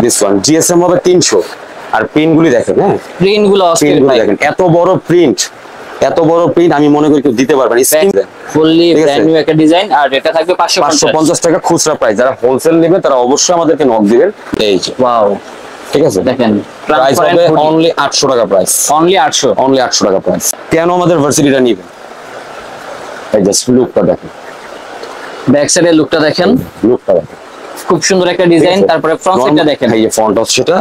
This one GSM হবে 300 আর প্রিন্টগুলি দেখেন হ্যাঁ প্রিন্টগুলো অস্থির ভাই দেখেন এত বড় প্রিন্ট আমি মনে করি কেউ দিতে পারবেন ফুললি ব্র্যান্ড নিউ একটা ডিজাইন আর এটা থাকবে 550 টাকা খুচরা প্রাইস যারা হোলসেল নেবে তারা অবশ্যই আমাদেরকে নক দিবেন এই যে ওয়াও ঠিক আছে দেখেন প্রাইস হবে অনলি 800 টাকা প্রাইস অনলি 800 টাকা প্রাইস কেন আমাদের ভার্সিটিটা নিবে এই জাস্ট লুকটা দেখেন ব্যাক সাইডের লুকটা দেখেন খুব সুন্দর একটা ডিজাইন তারপরে ফ্রন্ট সাইডটা দেখেন এই যে ফন্ট হচ্ছে এটা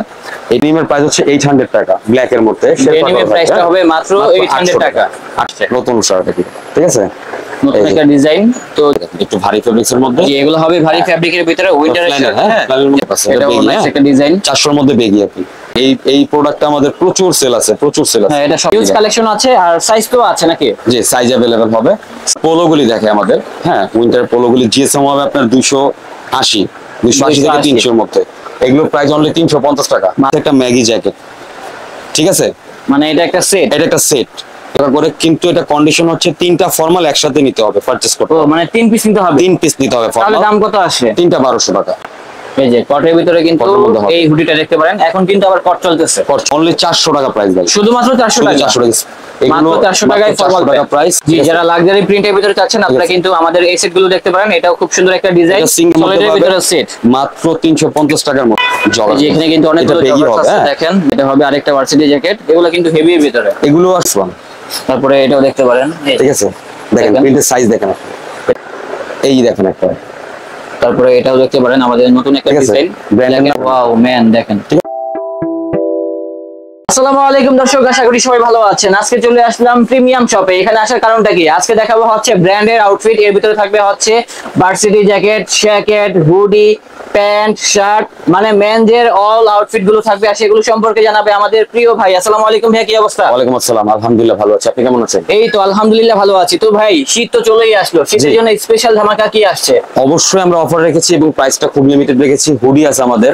এই নিমের প্রাইস হচ্ছে 800 টাকা ব্ল্যাক এর মধ্যে নিমের প্রাইসটা হবে মাত্র 800 টাকা নতুন শার্ট ঠিক আছে নতুন একটা ডিজাইন তো একটু ভারী ফেব্রিক্স এর মধ্যে এগুলো হবে ভারী ফেব্রিকের ভিতরে উইন্টার হ্যাঁ এটা নাইস একটা ডিজাইন 400 এর মধ্যে বেগি আপনি এই প্রোডাক্টটা আমাদের প্রচুর সেল আছে হ্যাঁ এটা হিউজ কালেকশন আছে আর সাইজ তো আছে নাকি জি সাইজ अवेलेबल হবে পোলোগুলি দেখে আমাদের হ্যাঁ উইন্টার পোলোগুলি জিএসএম হবে আপনার 280 থেকে 300 এর মধ্যে এগুলো প্রাইস অনলি 350 টাকা একটা ম্যাগি জ্যাকেট ঠিক আছে মানে এটা একটা সেট করে কিন্তু এটা কন্ডিশন হচ্ছে 3টা ফর্মাল একসাথে নিতে হবে পারচেজ করতে ও মানে 3 পিস নিতে হবে 3 পিস নিতে হবে তাহলে দাম কত আসে 3টা 1200 টাকা এই যে কটের ভিতরে কিন্তু এই হুডিটা দেখতে পারেন এখন কিন্তু আবার কট চলতেছে অনলি 400 টাকা প্রাইস ভাই শুধুমাত্র 400 টাকা এগুলো 400 টাকায় ফরমাল টাকা প্রাইস জি যারা লাক্সারি প্রিন্টের ভিতরে চাচ্ছেন আপনারা কিন্তু আমাদের এই সেটগুলো দেখতে পারেন এটাও খুব সুন্দর একটা ডিজাইন সলিডের ভিতরে সেট মাত্র 350 টাকার মতো জি এখানে কিন্তু অনেকগুলো জগার্স আছে দেখেন এটা হবে আরেকটা ভার্সিটি জ্যাকেট এগুলো কিন্তু হেভির ভিতরে এগুলো আসবান তারপরে এটাও দেখতে পারেন ঠিক আছে দেখেন প্রিন্টের সাইজ দেখেন এই দেখেন একটা তারপরে এটাও দেখতে পারেন আমাদের নতুন একটা ডিজাইন ওয়াও ম্যান দেখেন আসসালামু আলাইকুম দর্শক আশা করি সবাই ভালো আছেন আজকে চলে আসলাম প্রিমিয়াম শপে এখানে আসার কারণটা কি আজকে দেখাবো হচ্ছে ব্র্যান্ডের আউটফিট এর ভিতরে থাকবে হচ্ছে varsity jacket jacket hoodie pant shirt মানে মেনজের অল আউটফিট গুলো থাকবে আর সেগুলো সম্পর্কে জানাবে আমাদের প্রিয় ভাই আসসালামু আলাইকুম ভাই কি অবস্থা ওয়ালাইকুম আসসালাম আলহামদুলিল্লাহ ভালো আছি আপনি কেমন আছেন এই তো আলহামদুলিল্লাহ ভালো আছি তো ভাই শীত তো চলেই আসলো শীতের জন্য স্পেশাল ধামাকা কি আসছে অবশ্যই আমরা অফার রেখেছি এবং প্রাইসটা খুব লিমিটেড রেখেছি হুডি আছে আমাদের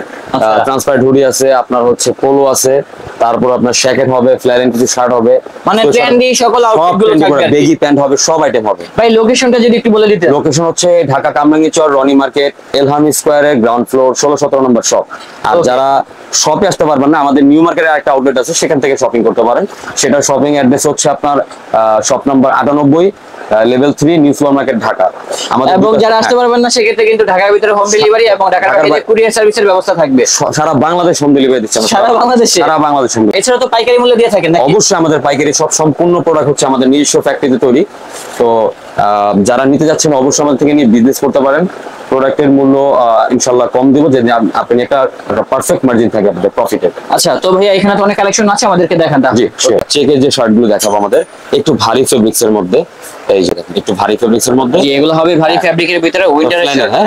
ট্রান্সপারেন্ট হুডি আছে আপনার হচ্ছে পোলো আছে তারপর আপনার জ্যাকেট হবে ফ্ল্যারেন্ট কিছু শার্ট হবে মানে ট্রেন্ডি সকল আউটফিট গুলো থাকবে বেগি প্যান্ট হবে সব আইটেম হবে ভাই লোকেশনটা যদি একটু বলে দিতেন লোকেশন হচ্ছে ঢাকা কামরাঙ্গীরচর রনি মার্কেট এলহামি স্কয়ারের গ্রাউন্ড ফ্লোর 16-17 নম্বর শপ আর যারা শপে আসতে পারবেন না আমাদের নিউ মার্কেটের একটা আউটলেট আছে সেখান থেকে শপিং করতে পারেন সেটা শপিং অ্যাড্রেস হচ্ছে আপনার shop number 98 level 3 new floor market Dhaka আমাদের এবং যারা আসতে পারবেন না সেক্ষেত্রে কিন্তু ঢাকার ভিতরে হোম ডেলিভারি এবং ঢাকার বাইরে কুরিয়ার সার্ভিসের ব্যবস্থা থাকবে সারা বাংলাদেশ হোম ডেলিভারি দিচ্ছে সারা বাংলাদেশ এছাড়া তো পাইকারি মূল্যে দিয়ে থাকেন নাকি অবশ্যই আমাদের পাইকারি সব সম্পূর্ণ প্রোডাক্ট হচ্ছে আমাদের নিজস্ব ফ্যাক্টরিতে তৈরি তো যারা নিতে যাচ্ছেন অবশ্যই আমাদের থেকে নিয়ে বিজনেস করতে পারেন প্রোডাক্টের মূল্য ইনশাআল্লাহ কম দেব যে আপনি একটা পারফেক্ট মার্জিন থাকে আপনাদের প্রফিটের আচ্ছা তো ভাইয়া এখানে তো অনেক কালেকশন আছে আমাদেরকে দেখান জি চেকের যে শার্টগুলো দেখাবো আমাদের একটু ভারী ফেব্রিক্স এর মধ্যে এই যে দেখেন একটু ভারী ফেব্রিক্স এর মধ্যে এগুলো হবে ভারী ফেব্রিকের ভিতরে উইন্টারের হ্যাঁ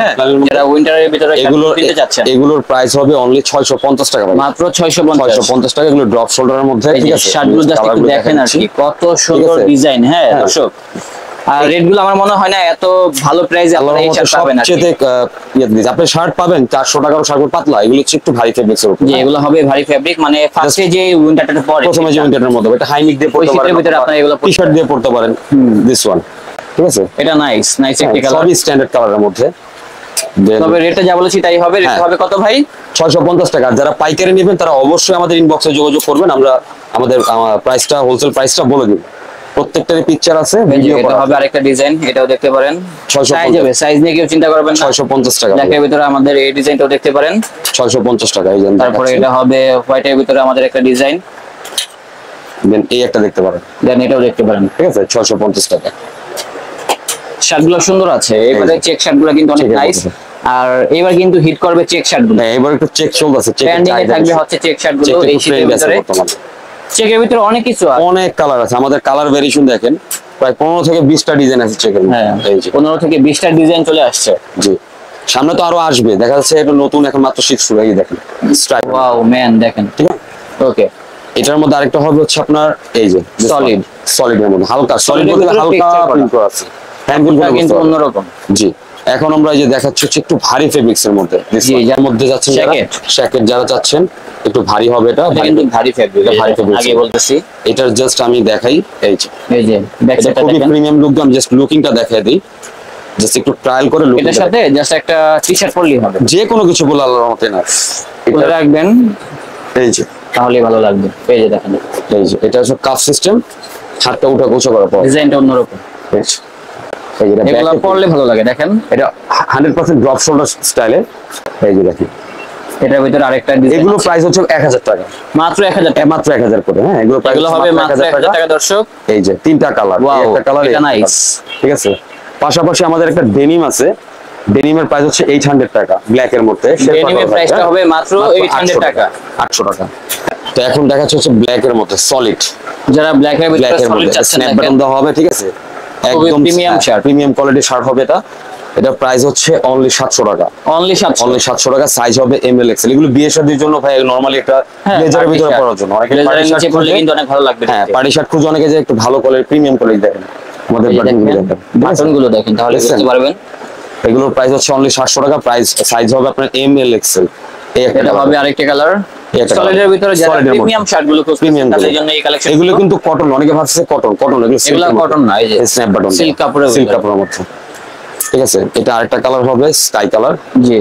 যারা উইন্টারের ভিতরে এগুলো কিনতে যাচ্ছেন এগুলোর প্রাইস হবে অনলি 650 টাকা মাত্র 650 টাকা এগুলো ড্রপ শোল্ডারের মধ্যে ঠিক আছে শার্টগুলো জাস্ট একটু দেখেন আর কি কত সুন্দর ডিজাইন হ্যাঁ দর্শক আর রেট গুলো আমার মনে হয় না এত ভালো প্রাইসে আপনারা এই শার্ট পাবেন না সবচেয়ে আপনি শার্ট পাবেন 400 টাকার শার্ট পাতলা এগুলো হচ্ছে একটু ভারী ফেব্রিক্সের উপর যে এগুলো হবে ভারী ফেব্রিক মানে ফার্স্টে যে উইন্টারটা পরে প্রথমে যে উইন্টারের মধ্যে এটা হাই নেক দিয়ে পড়তে পারেন ভিতরে আপনারা এগুলো টি-শার্ট দিয়ে পড়তে পারেন দিস ওয়ান ঠিক আছে এটা নাইস একটি কালার সবই স্ট্যান্ডার্ড কালারের মধ্যে তবে রেটটা যা বলেছি তাই হবে রেট হবে কত ভাই 650 টাকা যারা পাইকারি নেবেন তারা অবশ্যই আমাদের ইনবক্সে যোগাযোগ করবেন আমরা আমাদের প্রাইসটা হোলসেল প্রাইসটা বলে দিব প্রত্যেকটারই পিকচার আছে ভিডিও করা হবে আরেকটা ডিজাইন এটাও দেখতে পারেন সাইজ হবে সাইজ নিয়ে কেউ চিন্তা করবেন না 650 টাকা ব্ল্যাকের ভিতরে আমাদের এই ডিজাইনটাও দেখতে পারেন 650 টাকা এই যে তারপরে এটা হবে হোয়াইটের ভিতরে আমাদের একটা ডিজাইন দেন এই একটা দেখতে পারেন দেন এটাও দেখতে পারেন ঠিক আছে 650 টাকা শার্টগুলো সুন্দর আছে এবারে চেক শার্টগুলো কিন্তু অনেক নাইস আর এবার কিন্তু হিট করবে চেক শার্টগুলো এবার একটু চেক চলতেছে চেক থাকবে হচ্ছে চেক শার্টগুলো এই শীতের ভিতরে চেকের ভিতরে অনেক কিছু আছে অনেক কালার আছে আমাদের কালার ভেরিয়েশন দেখেন প্রায় 15 থেকে 20টা ডিজাইন আছে চেকের হ্যাঁ এই যে 15 থেকে 20টা ডিজাইন চলে আসছে জি সামনে তো আরো আসবে দেখা যাচ্ছে এটা নতুন এখন মাত্র শীত শুরু হয়ে দেখেন স্ট্রাইপ ওয়াও ম্যান দেখেন ঠিক আছে ওকে এটার মধ্যে আরেকটা হবে হচ্ছে আপনার এই যে সলিডের মধ্যে হালকা সলিড মধ্যে হালকা প্রিন্ট করা আছে হ্যান্ডগুলো কিন্তু অন্যরকম জি এখন আমরা এই যে দেখাচ্ছি হচ্ছে একটু ভারী ফেব্রিক্স এর মধ্যে জি যার মধ্যে যাচ্ছেন জ্যাকেট যারা চাচ্ছেন একটু ভারী হবে এটা কিন্তু ভারী ফেব্রিক আগে বলতেছি এটার জাস্ট আমি দেখাই এই যে ব্যাক সাইডটা খুবই প্রিমিয়াম লুক আমি জাস্ট লুকিংটা দেখাই দেই জাস্ট একটু ট্রায়াল করে লুক এটার সাথে জাস্ট একটা টি-শার্ট পরলেই হবে, যে কোনো কিছু বলে আল্লাহর রহমতে না। খুলে রাখবেন এই যে তাহলেই ভালো লাগবে। এই যে দেখেন, এই যে এটা হচ্ছে কাফ সিস্টেম, হাতটা উঠা গোছা করার পর ডিজাইনটা অন্যরকম, এই যে এই যে এগুলো পরলে ভালো লাগে। দেখেন এটা 100% ড্রপ শোল্ডার স্টাইলে। এই যে দেখেন এটার ভিতরে আরেকটা ডিজাইন, এগুলো প্রাইস হচ্ছে 1000 টাকা, মাত্র 1000 টাকা, মাত্র 1000 করে। হ্যাঁ, এগুলো প্রাইস এগুলো হবে মাত্র 1000 টাকা দর্শক। এই যে তিনটা কালার, Wow, একটা কালার, এটা nice। ঠিক আছে। পাশাপাশি আমাদের একটা ডেনিম আছে, ডেনিমের প্রাইস হচ্ছে 800 টাকা, ব্ল্যাক এর মধ্যে। ডেনিমের প্রাইসটা হবে মাত্র 800 টাকা, 800 টাকা। তো এখন দেখাচ্ছে হচ্ছে ব্ল্যাক এর মধ্যে সলিড, যারা ব্ল্যাক এর ভিতরে ব্ল্যাক এর সলিড মধ্যে চাচ্ছেন স্ন্যাপ বাটন দেওয়া হবে, ঠিক আছে, খুবই একদম premium shirt। প্রিমিয়াম কোয়ালিটির শার্ট হবে এটা। এটা প্রাইস হচ্ছে অনলি 700 টাকা, অনলি 700, অনলি 700 টাকা। সাইজ হবে এমএল এক্সেল। এগুলো বিয়ে শাদীর জন্য ভাই, নরমালি একটা ব্লেজারের ভিতরে পরার জন্য, অনেকে ব্লেজারের পার্টি শার্ট নিচে পরলে কিন্তু অনেক ভালো লাগবে। হ্যাঁ, পার্টি শার্ট খুঁজে অনেকে যে একটু ভালো কোয়ালিটি প্রিমিয়াম কোয়ালিটি দেখেন, আমাদের বাটনগুলো দেখেন, বাটনগুলো দেখেন তাহলে দেখছেন? বুঝতে পারবেন। এগুলোর প্রাইস হচ্ছে অনলি 700 টাকা। প্রাইস সাইজ হবে আপনার এমএল এক্সেল। এটা হবে আরেকটা কালার একটা সলিডের ভিতরে, যারা solid এর প্রিমিয়াম মধ্যে। শার্ট গুলো খুঁজছেন Premium তাদের গুলো। জন্য এই কালেকশন। এগুলো কিন্তু কটন, অনেকে ভাবছে কটন, এগুলো এগুলো কটন না, এই যে স্ন্যাপ বাটন, সিল্ক কাপড়ের সিল্ক ভিতরে। কাপড়ের মধ্যে, ঠিক আছে। এটা আরেকটা কালার হবে স্কাই কালার। জি,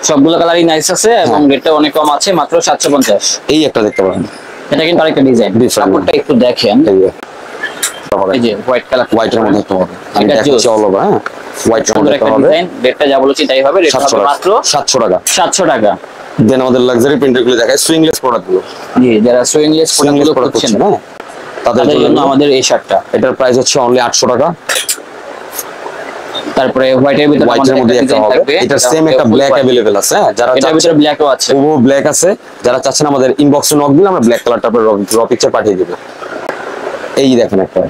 সবগুলো কালারই নাইস আছে এবং রেটটা অনেক কম আছে, মাত্র 750। এই একটা দেখতে পারেন, এটা কিন্তু আরেকটা ডিজাইন, Different। কাপড়টা একটু দেখেন। এই যে হোয়াইট কালার, হোয়াইটের মধ্যে একটা হবে, আমি এটা দেখাচ্ছি juice। All over. হ্যাঁ, হোয়াইটের সুন্দর মধ্যে একটা একটা হবে, ডিজাইন, রেটটা যা বলেছি তাই হবে। রেট 700 হবে টাকা, মাত্র 700 টাকা। 700 টাকা। দেন আমাদের লাক্সারি প্রিন্টার গুলো দেখায়, সুইংলেস প্রোডাক্ট গুলো, জি, যারা সুইংলেস সুইংলেস প্রোডাক্টগুলো প্রোডাক্ট খুঁজছেন হচ্ছে না, তাদের তাদের জন্য জন্য আমাদের এই শার্টটা। এটার প্রাইস হচ্ছে অনলি 800 টাকা। তারপরে হোয়াইটের ভিতরে হোয়াইটের আমাদের মধ্যে একটা একটা ডিজাইন হবে, থাকবে, এটার এটা সেম হবে একটা full ব্ল্যাক white। अवेलेबल আছে। হ্যাঁ, যারা এটার ভিতরে ব্ল্যাকও আছে। ও ব্ল্যাক আছে, যারা চাচ্ছেন আমাদের ইনবক্সে নক দিলে আমরা ব্ল্যাক কালারটা র পিকচার পাঠিয়ে দেব। এই দেখেন একটা,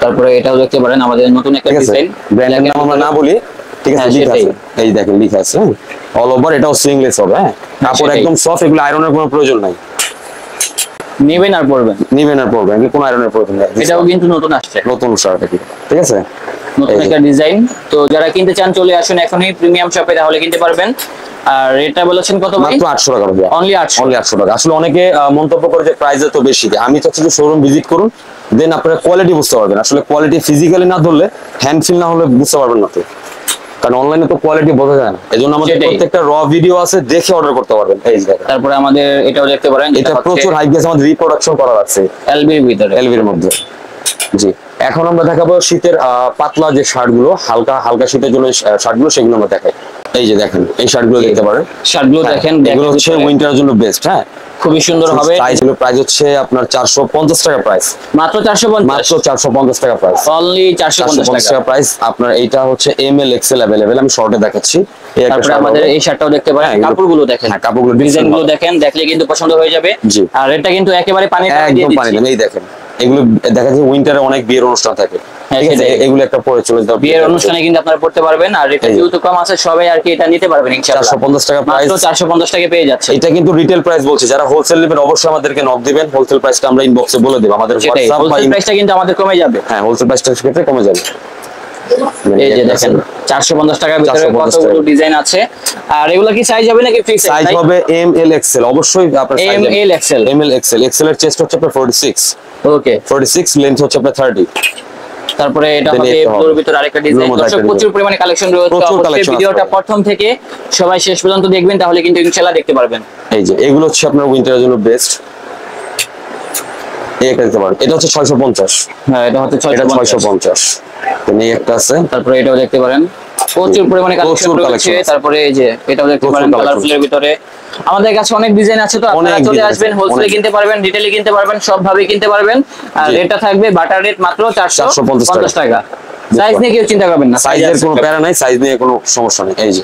তারপরে এটাও দেখতে পারেন আমাদের নতুন একটা ঠিক আছে, ডিজাইন, ব্র্যান্ডের নাম আমরা না বলি, ঠিক আছে, হ্যাঁ, লিখা সেটাই। আছে, এই দেখেন লিখা আছে অল ওভার। এটাও সুইংলেস হবে। হ্যাঁ, কাপড় সেটাই। একদম সফট, এগুলো আয়রনের কোনো প্রয়োজন নাই, নেবেন আর পরবেন। নিবেন আর পরবেন, এগুলো কোনো আয়রনের প্রয়োজন নাই। এটাও কিন্তু নতুন আসছে, নতুন শার্ট এটা, ঠিক আছে। নতুন এই যে। একটা ডিজাইন। তো যারা কিনতে চান চলে আসুন এখনই প্রিমিয়াম শপে, তাহলে কিনতে পারবেন। আর এটা বলেছেন কত ভাই? মাত্র 800 টাকা ভাইয়া, অনলি 800। অনলি 800 টাকা। আসলে অনেকে মন্তব্য করে যে প্রাইস এত বেশি, আমি চাচ্ছি যে শোরুম ভিজিট করুন, দেন আপনারা কোয়ালিটি বুঝতে পারবেন। আসলে কোয়ালিটি ফিজিক্যালি না ধরলে, হ্যান্ড ফিল না হলে বুঝতে পারবেন না তো, কারণ অনলাইনে তো কোয়ালিটি বোঝা যায় না। এজন্য আমাদের সেটাই। প্রত্যেকটা র ভিডিও আছে, দেখে অর্ডার করতে পারবেন। এই যে দেখেন, তারপরে আমাদের এটাও দেখতে পারেন, এটা প্রচুর হাইপ গেছে, আমাদের রিপ্রোডাকশন করা আছে এলবির ভিতরে। এলভির মধ্যে। জি, এখন আমরা দেখাবো শীতের পাতলা যে শার্ট গুলো, হালকা হালকা শীতের জন্য শার্ট গুলো, সেগুলো আমরা দেখাই। এই যে দেখেন, এই শার্ট গুলো দেখতে পারেন, শার্টগুলো দেখেন, এগুলো হচ্ছে উইন্টারের জন্য বেস্ট। হ্যাঁ, খুবই সুন্দর হবে। প্রাইস হচ্ছে আপনার 450 টাকা প্রাইস, মাত্র 450, মাত্র 450 টাকা প্রাইস, অনলি 450 450 টাকা। টাকা প্রাইস। আপনার এইটা হচ্ছে এমএল এক্সেল अवेलेबल, আমি শর্টে দেখাচ্ছি। এই একটা তারপরে শার্ট আমাদের হবে। এই শার্টটাও দেখতে পারেন, হ্যাঁ, এগুলো- কাপড়গুলো দেখেন, হ্যাঁ, কাপড়গুলো ডিজাইন গুলো ভালো। দেখেন, দেখলে কিন্তু পছন্দ হয়ে যাবে। জি। আর এটা কিন্তু একেবারে পানি দিয়ে একদম পানি দিচ্ছি। দেন, এই দেখেন, এগুলো দেখা যায় উইন্টারে অনেক বিয়ের অনুষ্ঠান থাকে, হ্যাঁ, ঠিক আছে, সেটাই। এগুলো একটা পরে চলে যাবে বিয়ের অনুষ্ঠানে কিন্তু আপনারা পড়তে পারবেন। আর এটা এই যে। যেহেতু কম আছে, সবাই আর কি এটা নিতে পারবেন ইনশাআল্লাহ। 450 টাকা প্রাইস, মাত্র 450 টাকা পেয়ে যাচ্ছে। এটা কিন্তু রিটেল প্রাইস বলছি। যারা হোলসেল নেবেন অবশ্যই আমাদেরকে নক দিবেন, হোলসেল প্রাইসটা আমরা ইনবক্সে বলে দেব, আমাদের সেটাই, হোয়াটসঅ্যাপ বা হোলসেল প্রাইসটা কিন্তু আমাদের কমে যাবে। হ্যাঁ, হোলসেল প্রাইসটা ক্ষেত্রে কমে যাবে। এই যে দেখেন, 450 টাকার ভিতরে 450 কতগুলো টাকা। ডিজাইন আছে। আর এগুলো কি সাইজ হবে নাকি ফিক্স সাইজ হবে এম এল এক্সেল, অবশ্যই আপনার size M L XL. M L XL. XL এর চেস্ট হচ্ছে আপনার 46, ওকে। 46, লেন্থ হচ্ছে আপনার 30। তারপরে এটা Then হবে এটা হবে। ব্লুর ভিতরে আরেকটা ডিজাইন। ব্লুর মধ্যে দর্শক আরেকটা প্রচুর design। পরিমাণে কালেকশন রয়েছে, প্রচুর অবশ্যই collection আছে ভিডিওটা আমাদের। প্রথম থেকে সবাই শেষ পর্যন্ত দেখবেন, তাহলে কিন্তু ইনশাআল্লাহ দেখতে পারবেন। এই যে এগুলো হচ্ছে আপনার উইন্টারের জন্য বেস্ট। এই একটা দিতে পারেন, এটা হচ্ছে 650, হ্যাঁ, এটা হচ্ছে এটা 650। 650। দেন এই একটা আছে, তারপরে এটাও দেখতে পারেন, প্রচুর পরিমাণে কালেকশন প্রচুর রয়েছে। collection আছে। তারপরে এই যে এটাও দেখতে প্রচুর পারেন, collection কালারফুলের ভিতরে আমাদের কাছে অনেক ডিজাইন আছে। তো আপনারা অনেক চলে design আসবেন, আছে, হোলসেলে অনেক। কিনতে পারবেন, রিটেলে কিনতে পারবেন, সব ভাবে কিনতে পারবেন। আর জি। এটা থাকবে বাটার রেট মাত্র 450 450 টাকা। সাইজ নিয়ে কেউ চিন্তা করবেন না, সাইজের কোনো প্যারা নাই, সাইজ নিয়ে কোনো সমস্যা নেই। এই যে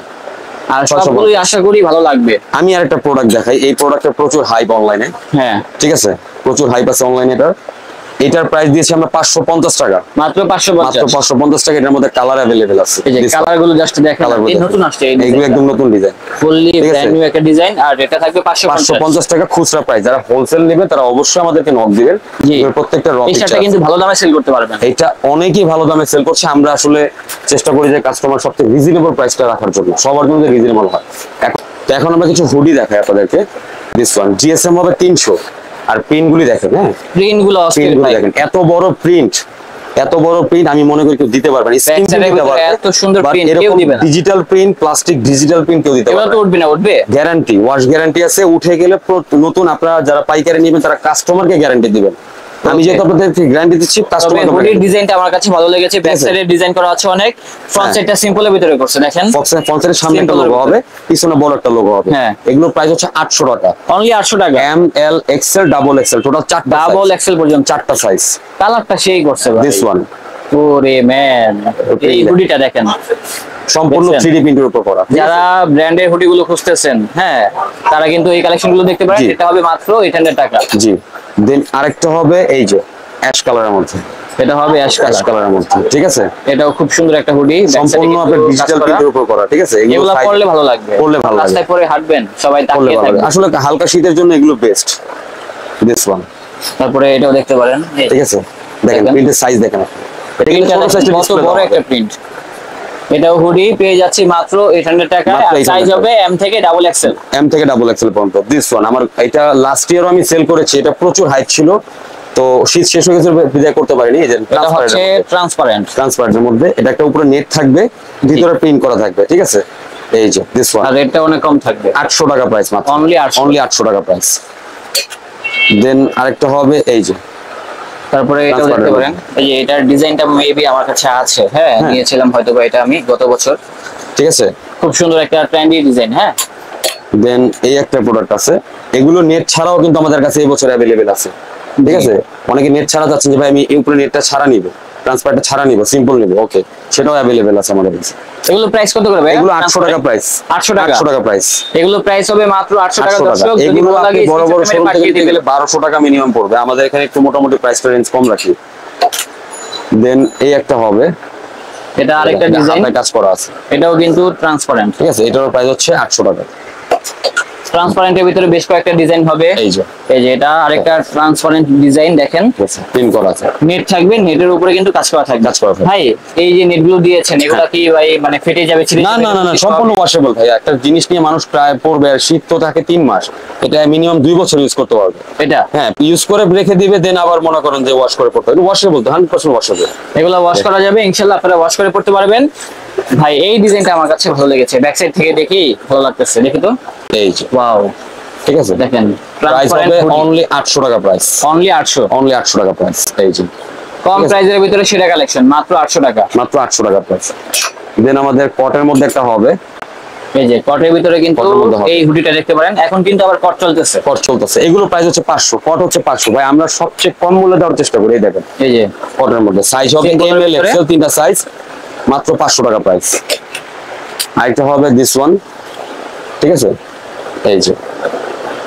আর 450 সবগুলোই আশা করি ভালো লাগবে। আমি আরেকটা প্রোডাক্ট দেখাই, এই প্রোডাক্টের প্রচুর হাইপ অনলাইনে, হ্যাঁ, ঠিক আছে, প্রচুর হাইপ আছে অনলাইনে। এটার প্রাইস দিয়েছি আমরা 550 টাকা, মাত্র মাত্র 550। 550 টাকা। এটার মধ্যে কালার अवेलेबल আছে, এই যে কালার গুলো জাস্ট দেখেন, এই নতুন আসছে এই এগুলো একদম নতুন ডিজাইন, ফুললি ঠিক আছে। ব্র্যান্ড নিউ একটা ডিজাইন। আর এটা থাকবে 550। 550 টাকা খুচরা প্রাইস। যারা হোলসেল নেবে তারা অবশ্যই আমাদেরকে নক দিবেন। জি। এর প্রত্যেকটা র এই শার্টটা কিন্তু ভালো দামে সেল করতে পারবেন। এটা অনেকেই ভালো দামে সেল করছে। আমরা আসলে চেষ্টা করি যে কাস্টমার সবচেয়ে রিজনেবল প্রাইসটা রাখার জন্য, সবার জন্য রিজনেবল হয়। তো এখন আমরা কিছু হুডি দেখাই আপনাদেরকে। দিস ওয়ান জিএসএম হবে 300। আর প্রিন্ট গুলি দেখেন, হ্যাঁ, প্রিন্ট গুলো প্রিন্ট অস্থির গুলি ভাই। দেখেন, এত বড় প্রিন্ট, এত বড় প্রিন্ট আমি মনে করি কেউ দিতে পারবে না। স্ক্রিন Backside এর ভিতরে এত সুন্দর print কেউ দিবে না। Digital print, plastic digital print কেউ দিতে এগুলো পারবে তো না। উঠবে না, উঠবে গ্যারান্টি, ওয়াশ গ্যারান্টি আছে। উঠে গেলে নতুন আপনারা যারা পাইকারি নেবেন তারা কাস্টমারকে গ্যারান্টি দিবেন। আমি যেহেতু আপনাদেরকে গ্যারান্টি দিচ্ছি, তবে কাস্টমারকে হুডির ডিজাইনটা আমার কাছে ভালো লেগেছে। ব্যাক সাইডে ডিজাইন করা আছে অনেক, ফ্রন্ট সাইডটা সিম্পলের ভিতরে করছে দেখেন। ফন্সের সামনে একটা Simple লোগো এর হবে, পিছনে বড় একটা লোগো হবে। হ্যাঁ। এগুলোর প্রাইস হচ্ছে 800 টাকা। অনলি 800 টাকা। M, L, Excel, double XL, total 4টা ডাবল এক্সেল পর্যন্ত। চারটা সাইজ। কালারটা সেই করছে ভাই। দিস ওয়ান ওরে ম্যান, এই হুডিটা দেখেন, সম্পূর্ণ দেখছেন? 3D প্রিন্টের উপর করা। যারা ব্র্যান্ডের হুডি গুলো খুঁজতেছেন, হ্যাঁ, তারা কিন্তু এই কালেকশন গুলো দেখতে পারেন। জি। এটা হবে মাত্র 800 টাকা। জি। দেন আরেকটা হবে এই যে অ্যাশ কালারের মধ্যে, এটা হবে অ্যাশ অ্যাশ কালার। কালারের মধ্যে, ঠিক আছে? এটাও খুব সুন্দর একটা হুডি, সম্পূর্ণ আপনার ডিজিটাল প্রিন্টের উপর করা, ঠিক আছে? এগুলো size- পরলে ভালো লাগবে, পরলে ভালো লাগবে, রাস্তায় পরে হাঁটবেন সবাই পরলে তাকিয়ে ভালো থাকবে। লাগবে। আসলে হালকা শীতের জন্য এগুলো বেস্ট। দিস ওয়ান, তারপরে এটাও দেখতে পারেন, এই ঠিক আছে? দেখেন দেখেন। প্রিন্টের সাইজ দেখেন। এটা কিন্তু প্রিন্টটা ছোট সাইজের কত ডিসপ্লে বড় একটা প্রিন্ট। এটাও হুডি পেয়ে যাচ্ছি মাত্র 800 টাকা। মাত্র 800 সাইজ টাকা। হবে এম থেকে ডাবল এক্সেল। এম থেকে ডাবল এক্সেল পর্যন্ত। দিস ওয়ান আমার এটা লাস্ট ইয়ারও আমি সেল করেছি। এটা প্রচুর হাইপ ছিল, তো শীত শেষ হয়ে গেছে বিদায় করতে পারিনি। এই যে এটা হচ্ছে ট্রান্সপারেন্ট। ট্রান্সপারেন্টের মধ্যে এটা একটা উপরে নেট থাকবে, ভিতরে প্রিন্ট করা থাকবে, ঠিক আছে? এই যে দিস ওয়ান আর রেটটা অনেক কম থাকবে, 800 টাকা প্রাইস মাত্র। অনলি 800। অনলি 800 টাকা প্রাইস। দেন আরেকটা হবে এই যে তারপরে এটাও দেখতে Transparent পারেন, এই যে এটার ডিজাইনটা মেবি আমার কাছে আছে, হ্যাঁ, হ্যাঁ। নিয়েছিলাম হয়তো বা এটা আমি গত বছর। ঠিক আছে? খুব সুন্দর একটা ট্রেন্ডি ডিজাইন, হ্যাঁ। দেন এই একটা প্রোডাক্ট আছে। এগুলো নেট ছাড়াও কিন্তু আমাদের কাছে এই বছর অ্যাভেলেবেল আছে, ঠিক আছে? অনেকে নেট ছাড়া যাচ্ছেন যে ভাই আমি এই উপরে নেটটা ছাড়া নিব, ট্রান্সপারেন্টটা ছাড়া নিব, সিম্পল নিব, ওকে, সেটাও অ্যাভেলেবেল আছে আমাদের কাছে। এগুলো প্রাইস কত করে ভাই? এগুলো 800 টাকা প্রাইস। 800 টাকা। 800 টাকা প্রাইস। এগুলো প্রাইস হবে মাত্র 800 টাকা। 800 টাকা। দর্শক, যদি এগুলো ভালো আপনি লাগে বড় বড় স্ক্রিনশট শোরুম মেরে থেকে পাঠিয়ে নিতে দিবেন। গেলে 1200 টাকা মিনিমাম পড়বে। আমাদের এখানে একটু মোটামুটি প্রাইসটা রেঞ্জ কম রাখি। দেন এই একটা হবে, এটা আরেকটা এটা ডিজাইন, হাতায় কাজ করা আছে, এটাও কিন্তু ট্রান্সপারেন্ট। ঠিক আছে? এটার প্রাইস হচ্ছে 800 টাকা। ট্রান্সপারেন্টের ভিতরে বেশ কয়েকটা ডিজাইন হবে। এই যে এই যে এটা আরেকটা ট্রান্সপারেন্ট ডিজাইন দেখেন, প্রিন্ট করা আছে, নেট থাকবে, নেটের উপরে কিন্তু কাজ করা থাকবে। কাজ করা থাকবে। ভাই এই যে নেটগুলো দিয়েছেন, এগুলা কি ভাই মানে ফেটে যাবে, ছিঁড়ে না যাবে? না না না, সম্পূর্ণ ওয়াশেবল ভাই। একটা জিনিস নিয়ে মানুষ প্রায় পড়বে, আর শীত তো থাকে 3 মাস, এটা মিনিমাম 2 বছর ইউজ করতে পারবে। এটা হ্যাঁ, ইউজ করে রেখে দিবে, দেন আবার মনে করেন যে ওয়াশ করে পড়তে হবে। Washable, 100% washable. এগুলো ওয়াশ করা যাবে ইনশাআল্লাহ, আপনারা ওয়াশ করে পড়তে পারবেন। ভাই এই ডিজাইনটা আমার কাছে ভালো লেগেছে, ব্যাক সাইড থেকে দেখি ভালো লাগতেছে, দেখি তো। এই যে ওয়াও, ঠিক আছে? দেখেন প্রাইস হবে অনলি 800 টাকা প্রাইস। অনলি 800। অনলি 800 টাকা প্রাইস। এই যে কম ঠিক আছে। প্রাইসের ভিতরে সেরা কালেকশন, মাত্র 800 টাকা। মাত্র 800 টাকা প্রাইস। দেন আমাদের কটের মধ্যে একটা হবে, এই যে কটের ভিতরে কিন্তু কটের মধ্যে হবে। এই হুডিটা দেখতে পারেন, এখন কিন্তু আবার কট চলতেছে। কট চলতেছে। এগুলো প্রাইস হচ্ছে 500, কট হচ্ছে 500। ভাই আমরা সবচেয়ে কম মূল্যে দেওয়ার চেষ্টা করি। এই দেখেন এই যে কটের মধ্যে সাইজ হবে Simple এম, এর এল, ভিতরে? এক্সেল, 3টা সাইজ, মাত্র 500 টাকা প্রাইস। আরেকটা হবে দিস ওয়ান, ঠিক আছে? এই যে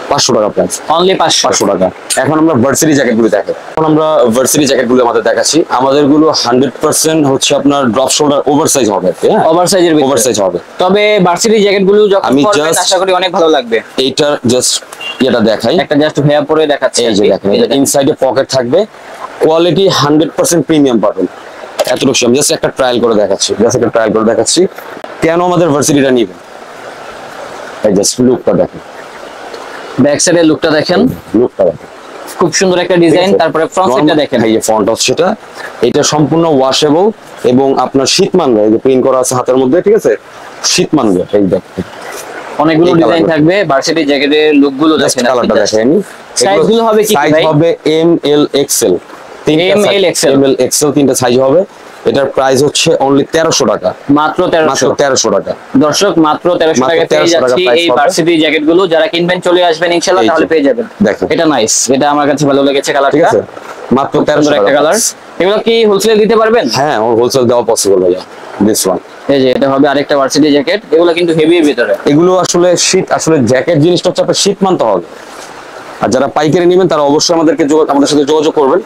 500 টাকা প্রাইস। অনলি 500। 500 টাকা। এখন আমরা ভার্সিটি জ্যাকেট গুলো দেখে, এখন আমরা ভার্সিটি জ্যাকেট গুলো আমাদের দেখাচ্ছি। আমাদের গুলো 100% হচ্ছে আপনার ড্রপ শোল্ডার ওভার সাইজ হবে, হ্যাঁ, ওভার সাইজের ভিতরে। ওভার সাইজ হবে। তবে ভার্সিটি জ্যাকেট গুলো যখন আমি পরবেন just- আশা করি অনেক ভালো লাগবে। এইটার জাস্ট এটা দেখাই। একটা জাস্ট ভেয়া পরে দেখাচ্ছি। এই যে দেখেন, এটা ইনসাইডে পকেট থাকবে, কোয়ালিটি 100% প্রিমিয়াম পাবেন। এতটুকু আমি জাস্ট একটা ট্রায়াল করে দেখাচ্ছি, কেন আমাদের ভার্সিটিটা নিবেন। এই জাস্ট লুকটা দেখেন, ব্যাক সাইডের লুকটা দেখেন, লুকটা দেখেন, খুব সুন্দর একটা ডিজাইন। তারপরে ফ্রন্ট সাইডটা দেখেন, এই যে ফন্ট হচ্ছে এটা সম্পূর্ণ ওয়াশেবল এবং আপনার শীত মানবে। এই যে প্রিন্ট করা আছে হাতের মধ্যে, ঠিক আছে? শীত মানবে। এই দেখেন অনেকগুলো এই ডিজাইন colour থাকবে। ভার্সিটি জ্যাকেটের লুক গুলো জাস্ট দেখেন, কালারটা দেখাইনি। সাইজ গুলো হবে কি কি সাইজ ভাই? হবে M, L, XL, M, L, XL। M, L, XL, 3টা সাইজ হবে। এটার প্রাইস হচ্ছে অনলি 1300 টাকা। মাত্র মাত্র 1300। 1300 টাকা। দর্শক মাত্র 1300 মাত্র টাকা পেয়ে 1300 টাকা যাচ্ছি price এই হবে। ভার্সিটি জ্যাকেট গুলো। যারা কিনবেন চলে আসবেন ইনশাআল্লাহ, এই যে, তাহলে পেয়ে যাবেন। দেখেন। এটা নাইস, এটা আমার কাছে ভালো লেগেছে ঠিক কালারটা। আছে? মাত্র 1300 সুন্দর একটা টাকা কালার। এগুলো কি হোলসেলে দিতে পারবেন? হ্যাঁ, হোলসেল দেওয়া পসিবল ভাইয়া। দিস ওয়ান, এই যে এটা হবে আরেকটা ভার্সিটি জ্যাকেট। এগুলো কিন্তু হেভি এর ভিতরে। এগুলো আসলে শীত, আসলে জ্যাকেট জিনিসটা হচ্ছে আপনার শীত মানতে হবে। আর যারা পাইকারি নেবেন তারা অবশ্যই আমাদের সাথে যোগাযোগ করবেন।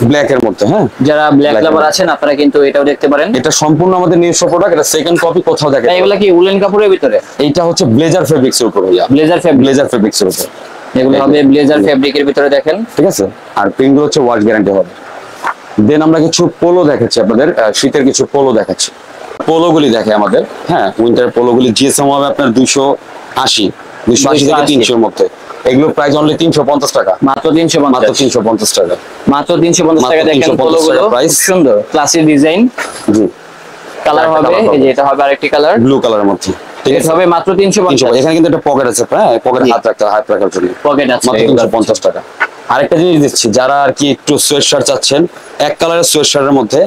ব্ল্যাক এর মধ্যে, হ্যাঁ, যারা ব্ল্যাক Black লাভার এর আছেন আপনারা কিন্তু এটাও দেখতে পারেন। এটা সম্পূর্ণ আমাদের নিজস্ব প্রোডাক্ট। এটা সেকেন্ড কপি কোথাও দেখে। এগুলো কি উলেন কাপড়ের ভিতরে? এইটা হচ্ছে ব্লেজার ফেব্রিক্স এর উপর ভাইয়া, ব্লেজার ফেব্রিক। ব্লেজার ফেব্রিক্স এর উপর। এগুলো হবে ব্লেজার ফেব্রিকের ভিতরে দেখেন। ঠিক আছে? আর প্রিন্ট গুলো হচ্ছে ওয়াশ গ্যারান্টি হবে। দেন আমরা কিছু পোলো দেখাচ্ছি আপনাদের, শীতের কিছু পোলো দেখাচ্ছি। পোলো গুলি দেখে আমাদের, হ্যাঁ, উইন্টার পোলো গুলি জিএসএম হবে আপনার 280 থেকে 300 এর মধ্যে। এগুলো প্রাইস অনলি 350 টাকা, মাত্র 350, মাত্র 350 টাকা, মাত্র 350 টাকা। মাত্র দেখেন 350 পোলোগুলো টাকা price। খুব সুন্দর ক্লাসিক ডিজাইন, জি কালার একটা হবে colour এই যে এটা হবে আরেকটি কালার, ব্লু কালারের মধ্যে, ঠিক এটা আছে। হবে মাত্র 350। এখানে কিন্তু একটা পকেট আছে, হ্যাঁ পকেট জি। হাত রাখার জন্য, পকেট আছে মাত্র 350 টাকা। আরেকটা জিনিস দিচ্ছি, যারা আর কি একটু সোয়েট শার্ট চাচ্ছেন, এক কালারের সোয়েট শার্টের মধ্যে,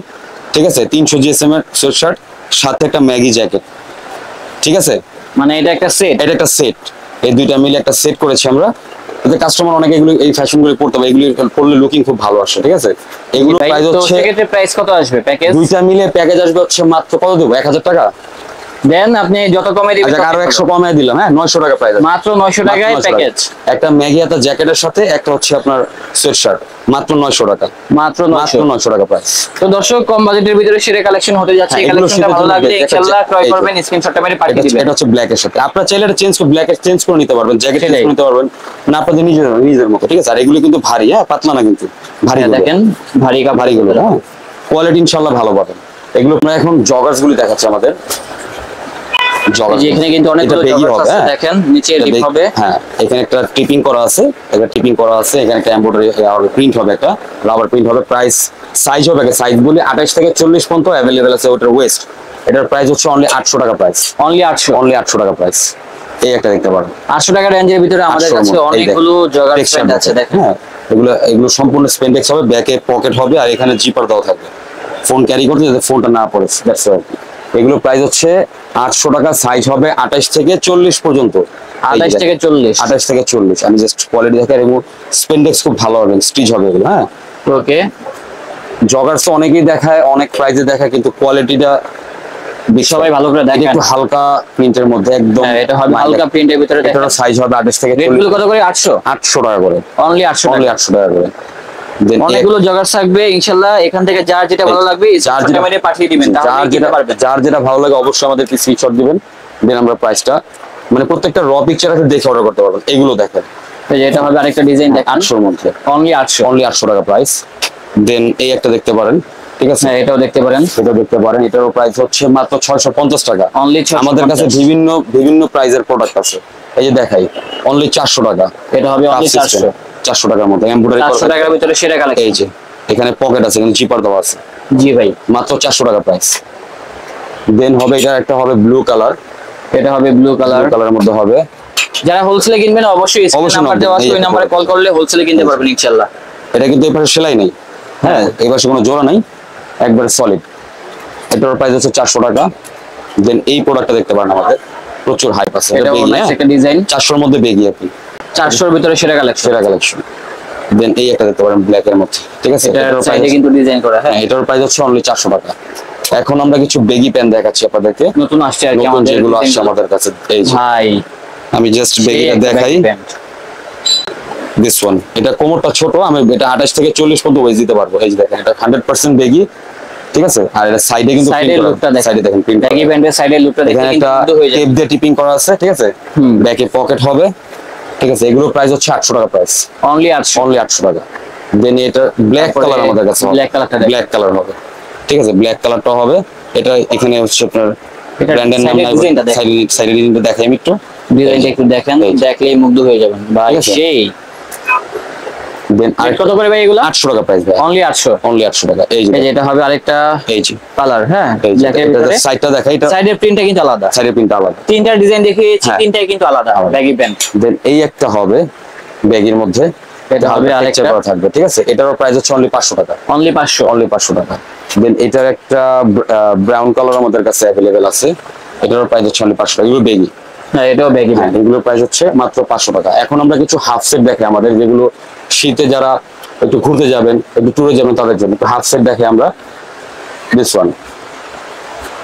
ঠিক আছে, 300 জিএসএম এর সোয়েট শার্ট, সাথে একটা ম্যাগি জ্যাকেট, ঠিক আছে। মানে এটা একটা সেট, এটা একটা সেট, এই দুইটা মিলে একটা সেট করেছি আমরা, এতে কাস্টমার অনেকে এগুলো এই ফ্যাশন গুলো পড়তে পারে, এগুলো পরলে লুকিং খুব ভালো আসে, ঠিক আছে। এগুলো প্রাইস তো হচ্ছে, সেক্ষেত্রে প্রাইস কত আসবে প্যাকেজ? দুইটা মিলে প্যাকেজ আসবে হচ্ছে মাত্র কত দেবো, 1000 টাকা। দেন আপনি যত কমে দিবেন আচ্ছা আরো 100 কমায় দিলাম, হ্যাঁ 900 টাকা প্রাইস, মাত্র 900 টাকায় প্যাকেজ। একটা ম্যাগি হাতা জ্যাকেটের সাথে একটা হচ্ছে আপনার সোয়েট শার্ট, মাত্র 900 টাকা, মাত্র মাত্র 900। 900 টাকা প্রাইস। তো দর্শক কম বাজেটের ভিতরে সেরা কালেকশন হতে যাচ্ছে, এই হ্যাঁ, এগুলো কালেকশনটা শীতের ভালো জন্য লাগলে দেখা ইনশাআল্লাহ যাচ্ছে, ক্রয় এই যে। করবেন, স্ক্রিনশটটা মেরে পাঠিয়ে এটা দিবেন। এটা হচ্ছে ব্ল্যাক এর সাথে, আপনার চাইলে এটা চেঞ্জ করে নিতে পারবেন, জ্যাকেট চেঞ্জ সেটাই। করে নিতে পারবেন, মানে আপনাদের নিজের মতো, ঠিক আছে। আর এগুলো কিন্তু ভারী, হ্যাঁ পাতলা না কিন্তু ভারী, হ্যাঁ, দেখেন ভারী ভারী গুলো, হ্যাঁ কোয়ালিটি ইনশাআল্লাহ ভালো পাবেন। এগুলো আপনার এখন জগার্স গুলি দেখাচ্ছে আমাদের, এই যে এখানে কিন্তু অনেকগুলো বেগি জগার্স হবে, আছে, হ্যাঁ। দেখেন নিচে এটা রিপ বেগ- হবে। হ্যাঁ এখানে একটা টিপিং করা আছে, এখানে একটা এমব্রয়ডারি প্রিন্ট হবে, একটা রাবার প্রিন্ট হবে। প্রাইস সাইজ হবে, সাইজ বলি 28 থেকে 40 পর্যন্ত অ্যাভেলেবেল আছে, ওটার ওয়েস্ট। এটার প্রাইস হচ্ছে অনলি 800 টাকা প্রাইস, অনলি 800। অনলি 800 টাকা প্রাইস। এই একটা দেখতে পারেন 800 টাকা রেঞ্জের ভিতরে আমাদের 800 কাছে মধ্যে, এই অনেকগুলো দেখেন। জগার্স Texture প্যান্ট আছে, দেখেন। হ্যাঁ এগুলো সম্পূর্ণ স্পেন্ডেক্স হবে, ব্যাকে পকেট হবে, আর এখানে জিপার দেওয়া থাকবে, ফোন ক্যারি করতে যাতে ফোনটা না পড়ে, দ্যাটস অল। এগুলো প্রাইস হচ্ছে 800 টাকা, সাইজ হবে 28 থেকে 40 পর্যন্ত, 28 থেকে 40। 28 থেকে 40। আমি জাস্ট কোয়ালিটি দেখাই, এবং স্পেন্ডেক্স খুব ভালো হবে, স্টিচ হবে এগুলো, হ্যাঁ। ওকে, জগার্স তো অনেকেই দেখায়, অনেক প্রাইসে দেখায়, কিন্তু কোয়ালিটিটা সবাই ভালো করে দেখেন। একটু হালকা প্রিন্টের মধ্যে একদম, হ্যাঁ, এটা হবে হালকা প্রিন্টের ভিতরে, দেখেন। এটার সাইজ হবে 28 থেকে রেট গুলো 40, কত করে? 800, 800 টাকা করে, অনলি 800 অনলি টাকা। 800 টাকা করে। Then অনেকগুলো জগার্স থাকবে ইনশাআল্লাহ, এখান থেকে যার যেটা ভালো লাগবে যার স্ক্রিনশট মেরে পাঠিয়ে দিবেন, তাহলে কিনতে পারবেন। যার যেটা ভালো লাগে অবশ্যই আমাদেরকে স্ক্রিনশট দিবেন, দেন আমরা প্রাইসটা, মানে প্রত্যেকটা র পিকচার আছে দেখে অর্ডার করতে পারবেন। এগুলো দেখেন, এই যে এটা হবে আরেকটা ডিজাইন, দেখেন 800 এর মধ্যে, অনলি 800। অনলি 800 টাকা প্রাইস। দেন এই একটা দেখতে পারেন, ঠিক আছে, হ্যাঁ, এটাও দেখতে পারেন, এটা দেখতে পারেন, এটারও প্রাইস হচ্ছে মাত্র 650 টাকা। অনলি 650। আমাদের কাছে বিভিন্ন প্রাইজের প্রোডাক্ট আছে, এই যে দেখাই, অনলি 400 টাকা। এটা হবে অনলি 400। 400 টাকার মধ্যে এমব্রয়ডারি 400 টাকার ভিতরে সেরা এই কালেকশন। যে এখানে পকেট আছে, এখানে জিপার দেওয়া আছে, জি ভাই, মাত্র 400 টাকা প্রাইস। দেন হবে এটা একটা হবে ব্লু কালার, এটা হবে ব্লু কালার। কালারের মধ্যে হবে। যারা হোলসেলে কিনবেন অবশ্যই স্ক্রিন অবশ্যই নাম্বার নাম্বার দেওয়া আছে, এই ওই একটা নম্বরে করে। কল করলে হোলসেলে কিনতে পারবেন ইনশাআল্লাহ। এটা কিন্তু এই পাশে সেলাই নেই, হ্যাঁ এই পাশে কোনো জোড়া নাই, একবারে সলিড। এটার প্রাইস হচ্ছে 400 টাকা। দেন এই প্রোডাক্টটা দেখতে পারেন, আমাদের প্রচুর হাইপ আছে, এটা এটা বেগি, নাইস হ্যাঁ, একটা ডিজাইন, 400 এর মধ্যে বেগি আর কি, 400 এর ভিতরে সেরা কালেকশন। সেরা কালেকশন। দেন এই একটা দেখতে পারেন ব্ল্যাক এর মধ্যে, ঠিক আছে, এটার এটার সাইডে price- কিন্তু ডিজাইন করা, হ্যাঁ হ্যাঁ এটার প্রাইস হচ্ছে অনলি 400 টাকা। এখন আমরা কিছু বেগি প্যান্ট দেখাচ্ছি আপনাদেরকে, নতুন আসছে আর কি নতুন আমাদের যেগুলো আসছে design গুলো। আমাদের কাছে। এই যে ভাই আমি জাস্ট বেগিটা সেই দেখাই, baggy pant। দিস ওয়ান, এটা কোমরটা ছোট, আমি এটা 28 থেকে 40 পর্যন্ত ওয়েজ দিতে পারবো। এই যে দেখেন, এটা 100% বেগি, ঠিক আছে। আর এটা সাইডে কিন্তু সাইডের print করা, লুকটা দেখেন, সাইডে দেখেন প্রিন্ট ব্যাগি প্যান্টের সাইডের লুকটা দেখে এখানে কিন্তু একটা মুগ্ধ হয়ে যাবে। টেপ দিয়ে টিপিং করা আছে, ঠিক আছে, হুম। ব্যাকে পকেট হবে, ঠিক আছে। এগুলো প্রাইস হচ্ছে 800 টাকা প্রাইস, অনলি 800। অনলি 800 টাকা। দেন এটা ব্ল্যাক তারপরে কালার আমাদের কাছে black colourটা দেখেন। ব্ল্যাক কালার হবে, ঠিক আছে, ব্ল্যাক কালারটা হবে। এটা এখানে হচ্ছে আপনার এটার ব্র্যান্ডের নাম side এর design টা দেখেন। সাইডের ডিজাইনটা দেখাই আমি একটু, ডিজাইনটা একটু দেখেন, এই যে। দেখলেই মুগ্ধ হয়ে যাবেন ভাই। ঠিক আছে। সেই দেন আর কত করে ভাই এগুলো? 800 টাকা প্রাইস ভাই, অনলি 800। অনলি 800 টাকা। এই যে এই যে এটা হবে আরেকটা এই যে কালার, হ্যাঁ এই যে ব্ল্যাকের ভিতরে সাইডটা দেখাই, এটা সাইডের প্রিন্টটা কিন্তু আলাদা, সাইডের প্রিন্টটা আলাদা। তিনটা ডিজাইন দেখিয়েছি, হ্যাঁ। তিনটাই কিন্তু আলাদা ব্যাগি প্যান্ট। দেন এই একটা হবে ব্যাগের মধ্যে, এটা হবে হালকা আরেকটা। texture করা থাকবে, ঠিক আছে। এটারও প্রাইস হচ্ছে অনলি 500 টাকা, অনলি 500। অনলি 500 টাকা। দেন এটার একটা ব্রাউন কালার আমাদের কাছে অ্যাভেলেবেল আছে, এটারও প্রাইস হচ্ছে অনলি 500 টাকা। এগুলো বেগি, হ্যাঁ এটাও ব্যাগি হ্যাঁ প্যান্ট। এগুলোর প্রাইস হচ্ছে মাত্র 500 টাকা। এখন আমরা কিছু হাফ সেট দেখে আমাদের, যেগুলো শীতে যারা একটু ঘুরতে যাবেন, একটু ট্যুরে যাবেন, তাদের জন্য হাফ সেট দেখে আমরা। দিস ওয়ান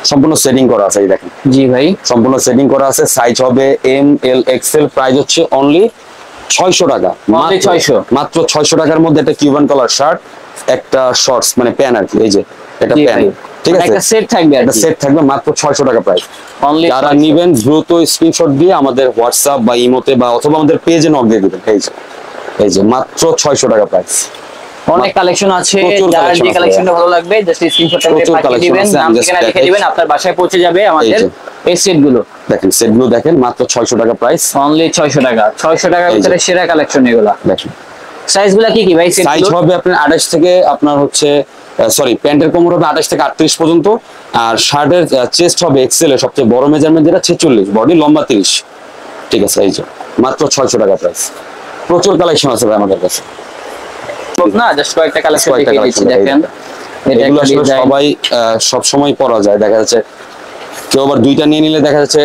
সম্পূর্ণ সেটিং করা আছে, এই দেখেন জি ভাই, সম্পূর্ণ সেটিং করা আছে। সাইজ হবে এম এল এক্সেল, প্রাইস হচ্ছে অনলি 600 টাকা, Only 600 মাত্র 600 টাকার মধ্যে একটা কিউবান কালার শার্ট, একটা শর্টস মানে প্যান্ট আর কি, এই যে এটা জি প্যান্ট, ভাই। ঠিক আছে, একটা সেট থাকবে আর একটা কি, সেট থাকবে মাত্র 600 টাকা প্রাইস। অনলি যারা নিবেন দ্রুত স্ক্রিনশট দিয়ে আমাদের হোয়াটসঅ্যাপ বা ইমোতে বা অথবা আমাদের পেজে নক দিয়ে দিবেন। এই যে মাত্র 600 টাকা প্রাইস। অনেক কালেকশন আছে, প্রচুর যার collection যে আছে। কালেকশনটা ভালো লাগবে জাস্ট স্ক্রিনশটটা মেরে প্রচুর পাঠিয়ে collection দিবেন, আছে, নাম আমি just ঠিকানা লিখে দেখাই। দিবেন, আপনার বাসায় পৌঁছে যাবে আমাদের এই যে। এই সেট গুলো দেখেন সেটগুলো দেখেন মাত্র 600 টাকা প্রাইস। অনলি 600 টাকা, 600 টাকার এই যে। ভিতরে সেরা কালেকশন এগুলা। দেখেন সাইজ গুলা কি কি ভাই সেট সাইজ গুলো? হবে আপনার 28 থেকে আপনার হচ্ছে সরি প্যান্টের কোমর হবে 28 থেকে 38 পর্যন্ত, আর শার্টের চেস্ট হবে এক্সেল এর সবচেয়ে বড় মেজারমেন্ট যেটা 46, বডি লম্বা 30। ঠিক আছে, এই যে মাত্র 600 টাকা প্রাইস। প্রচুর কালেকশন আছে ভাই আমাদের কাছে। না জাস্ট কয়েকটা কালেকশন কয়েকটা দেখিয়ে দিচ্ছি, collection দেখেন এটা এগুলো একটা আসলে ডিজাইন। সবাই সব সময় পরা যায়, দেখা যাচ্ছে কেউ আবার দুইটা নিয়ে নিলে দেখা যাচ্ছে